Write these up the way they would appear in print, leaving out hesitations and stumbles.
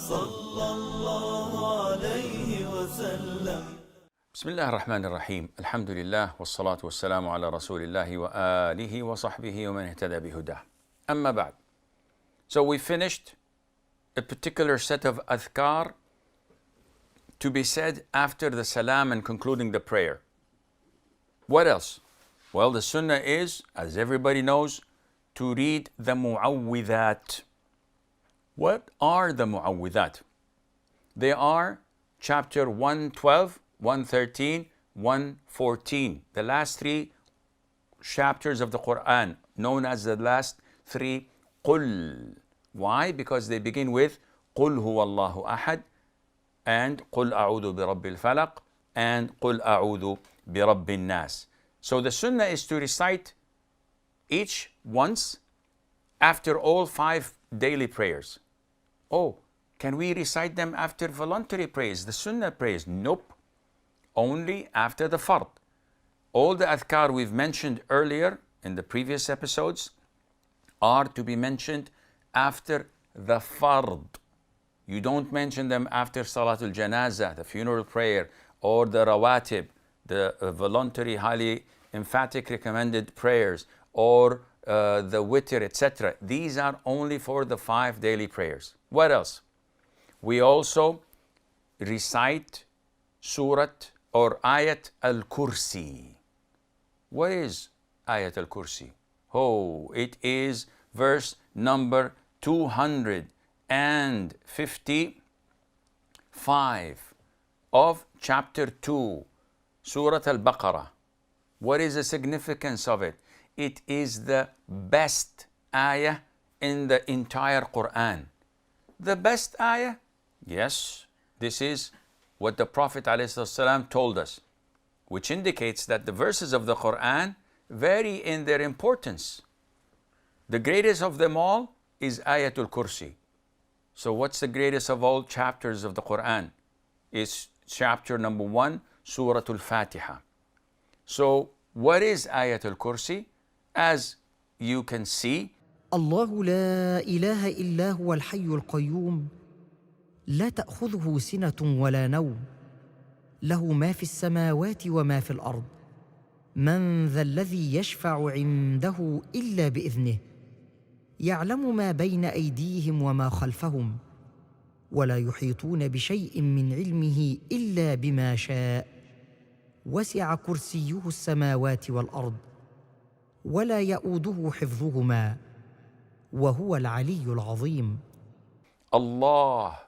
صلى الله عليه وسلم. بسم الله الرحمن الرحيم. الحمد لله والصلاة والسلام على رسول الله وآله وصحبه ومن اهتدى بهداه. أما بعد. So we finished a particular set of Adhkar to be said after the salam and concluding the prayer. What else? Well, the sunnah is, as everybody knows, to read the mu'awwidhat. What are the mu'awwidhat? They are chapter 112, 113, 114, the last three chapters of the Quran, known as the last three Qul. Why? Because they begin with Qul huwallahu ahad, and Qul a'udhu bi rabbil falaq, and Qul a'udhu bi rabbin nas. So the sunnah is to recite each once after all 5 daily prayers. Oh, can we recite them after voluntary prayers, the sunnah prayers? Nope. Only after the fard. All the adhkar we've mentioned earlier in the previous episodes are to be mentioned after the fard. You don't mention them after Salatul Janazah, the funeral prayer, or the rawatib, the voluntary, highly emphatic recommended prayers, or the witr, etc. These are only for the 5 daily prayers. What else? We also recite Surat or Ayat al-Kursi. What is Ayat al-Kursi? Oh, it is verse number 255 of chapter 2, Surat al-Baqarah. What is the significance of it? It is the best ayah in the entire Quran. The best ayah? Yes, this is what the Prophet ﷺ told us, which indicates that the verses of the Quran vary in their importance. The greatest of them all is Ayatul Kursi. So what's the greatest of all chapters of the Quran? It's chapter number 1, Suratul Fatiha. So what is Ayatul Kursi? As you can see, الله لا إله إلا هو الحي القيوم لا تأخذه سنة ولا نوم له ما في السماوات وما في الأرض من ذا الذي يشفع عنده إلا بإذنه يعلم ما بين أيديهم وما خلفهم ولا يحيطون بشيء من علمه إلا بما شاء وسع كرسيه السماوات والأرض ولا يؤوده حفظهما وهو العلي العظيم. Allah,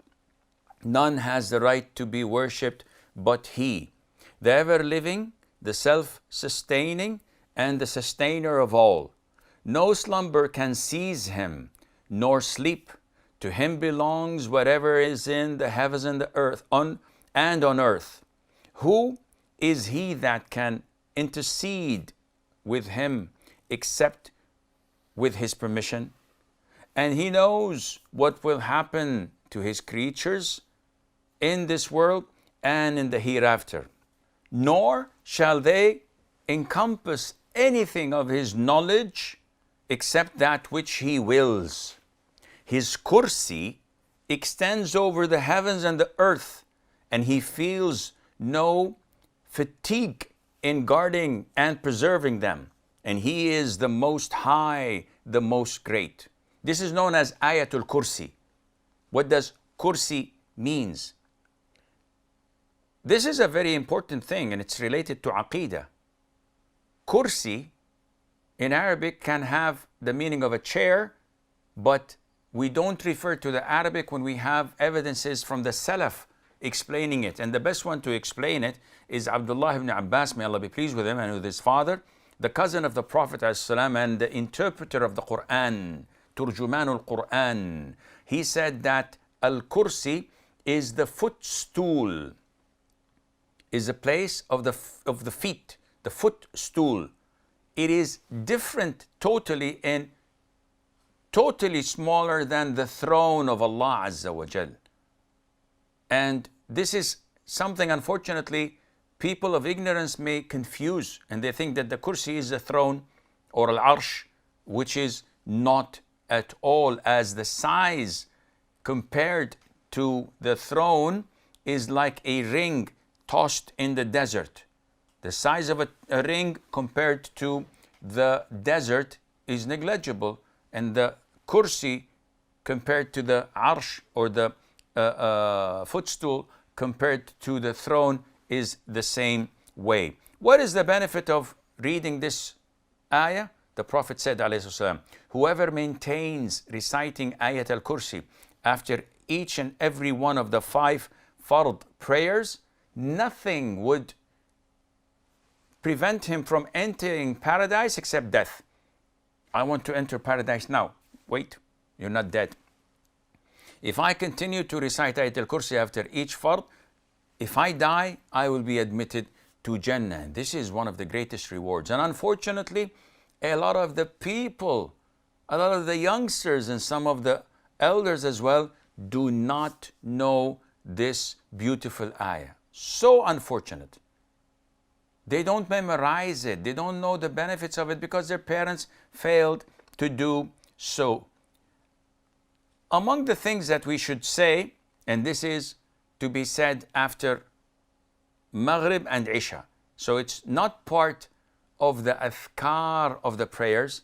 none has the right to be worshipped but He, the ever-living, the self-sustaining, and the sustainer of all. No slumber can seize Him, nor sleep. To Him belongs whatever is in the heavens and the earth, on earth. Who is He that can intercede with Him except with His permission? And He knows what will happen to His creatures in this world and in the hereafter. Nor shall they encompass anything of His knowledge except that which He wills. His kursi extends over the heavens and the earth, and He feels no fatigue in guarding and preserving them. And He is the Most High, the Most Great. This is known as Ayatul Kursi. What does Kursi means? This is a very important thing, and it's related to Aqidah. Kursi in Arabic can have the meaning of a chair, but we don't refer to the Arabic when we have evidences from the Salaf explaining it. And the best one to explain it is Abdullah ibn Abbas, may Allah be pleased with him and with his father, the cousin of the Prophet ﷺ and the interpreter of the Quran, Turjumanul Quran. He said that Al-Kursi is the footstool, is a place of the feet, the footstool. It is different totally and totally smaller than the throne of Allah Azza wa Jal. And this is something, unfortunately, people of ignorance may confuse, and they think that the kursi is the throne or al-arsh, which is not at all, as the size compared to the throne is like a ring tossed in the desert. The size of a ring compared to the desert is negligible, and the kursi compared to the arsh, or the footstool, compared to the throne is the same way. What is the benefit of reading this ayah? The Prophet said, alayhi salam, whoever maintains reciting Ayat al-Kursi after each and every one of the 5 fard prayers, nothing would prevent him from entering paradise except death. I want to enter paradise now. Wait, you're not dead. If I continue to recite Ayat al-Kursi after each fard, if I die, I will be admitted to Jannah. And this is one of the greatest rewards. And unfortunately, a lot of the people, a lot of the youngsters, and some of the elders as well, do not know this beautiful ayah. So unfortunate. They don't memorize it. They don't know the benefits of it because their parents failed to do so. Among the things that we should say, and this is to be said after Maghrib and Isha. So it's not part of the Adhkar of the prayers,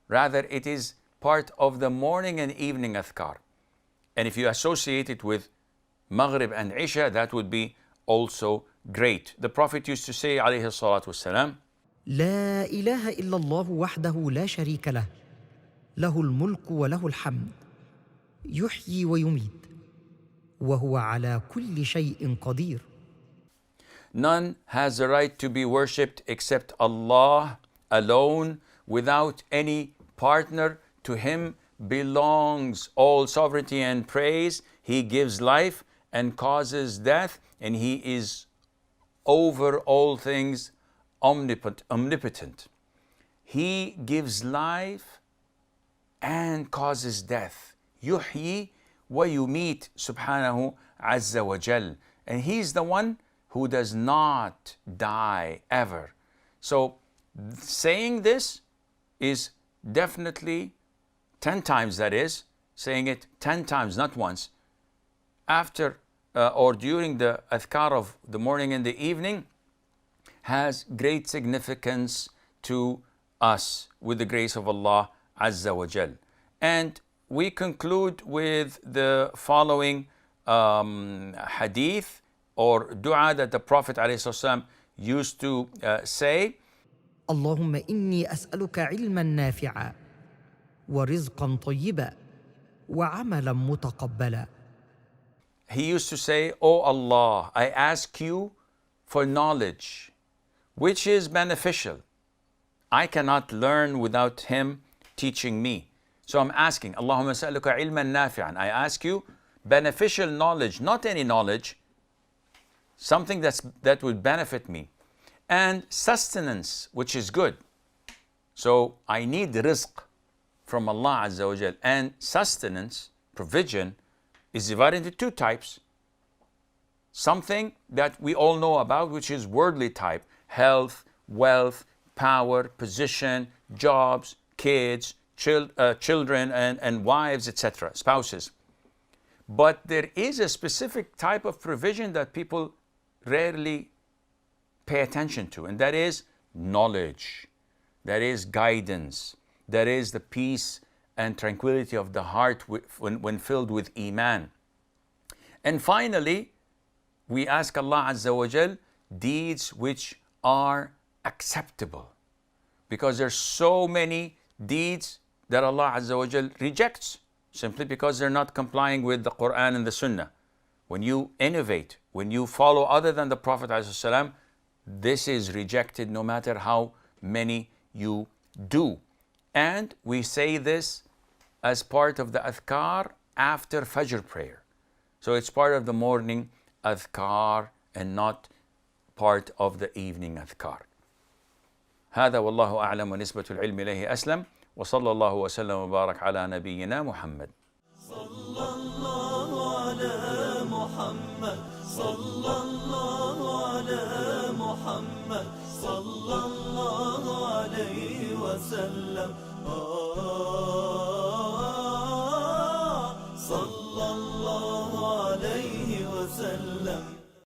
rather it is part of the morning and evening Adhkar. And if you associate it with Maghrib and Isha, that would be also great. The Prophet used to say, alayhi salatu wassalam, لا إله إلا الله وحده لا شريك له له الملك وله الحمد يحيي ويميت وهو على كل شيء قدير. none has the right to be worshipped except Allah alone, without any partner. To him belongs all sovereignty and praise. He gives life and causes death, and he is over all things omnipotent. He gives life and causes death. Yuhyi wa yumit subhanahu azza wa jal. And he's the one who does not die ever. So saying this is definitely 10 times, that is, saying it 10 times, not once, after or during the adhkar of the morning and the evening, has great significance to us with the grace of Allah Azza wa Jal. And we conclude with the following hadith or dua that the Prophet ﷺ used to say. اللهم إني أسألك علما نافعا ورزقا طيبا وعملا متقبلا. He used to say, "O Allah, I ask you for knowledge which is beneficial. I cannot learn without him teaching me. So I'm asking, Allahumma sa'aluka ilman nafi'an. I ask you beneficial knowledge, not any knowledge, something that would benefit me. And sustenance, which is good. So I need rizq from Allah Azza wa Jal. And sustenance, provision, is divided into 2 types. Something that we all know about, which is worldly type: health, wealth, power, position, jobs, kids, children and wives, etc., spouses. But there is a specific type of provision that people rarely pay attention to, and that is knowledge, that is guidance, that is the peace and tranquility of the heart when filled with Iman. And finally, we ask Allah Azza wa Jal deeds which are acceptable, because there's so many deeds that Allah Azza wa Jal rejects simply because they're not complying with the Quran and the Sunnah. When you innovate, when you follow other than the Prophet ﷺ, this is rejected no matter how many you do. And we say this as part of the adhkar after Fajr prayer. So it's part of the morning adhkar and not part of the evening adhkar. هذا والله أعلم ونسبة العلم إليه أسلم وصلى الله وسلم وبارك على نبينا محمد. صلى الله على محمد صلى الله على محمد صلى الله عليه وسلم صلى الله وسلم